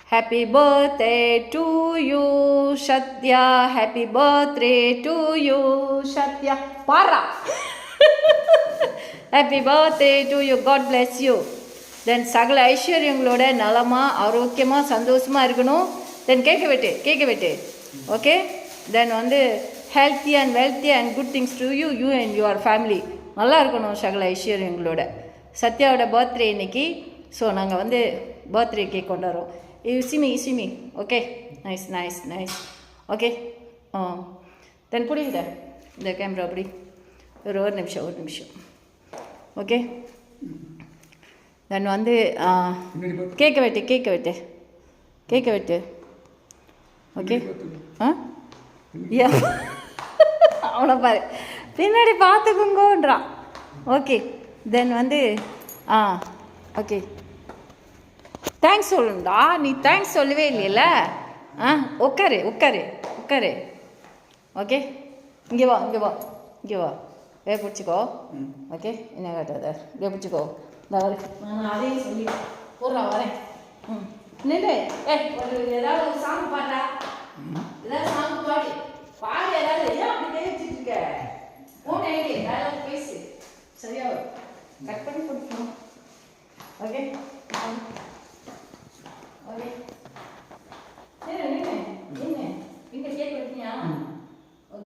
Happy birthday to you, Satya. Happy birthday to you, Satya. Para. Happy birthday to you. God bless you. Then சகல ஐஸ்வர்யங்களோட நலமா ஆரோக்கியமா சந்தோஷமா இருக்கணும். Then கேட்க விட்டு ஓகே. Then வந்து healthy and wealthy and good things to you, you and your family. நல்லா இருக்கணும் சகல ஐஸ்வர்யங்களோட. சத்யாவோட பர்த்டே இன்னைக்கு. ஸோ நாங்கள் வந்து பர்த்டே கேக் கொண்டாடுறோம். You see me. Okay. Nice. Okay. Then put it there. The camera put it. ஒரு நிமிஷம். ஓகே. தென் வந்து கேட்க விட்டு ஓகே. அவனை பாரு பின்னாடி பார்த்துக்குங்கோன்றான். ஓகே. தென் வந்து ஓகே தேங்க்ஸ் சொல்லுண்டா. நீ தேங்க்ஸ் சொல்லவே இல்லைல்ல. உட்காரு. ஓகே. இங்கே வா பிடிச்சிக்கோ. ஓகே. என்ன கேட்டாத பிடிச்சிக்கோ. நான் அதையும் சொல்லி போடுறான் வரேன். நின்று ஏதாவது ஒரு சாங் பாட்டா. ஏதாவது சாங் பாடு ஏதாவது அப்படி பேசிட்டு இருக்க. போன ஏதாவது பேசு. சரியா கட் பண்ணி கொடுக்கணும். ஓகே.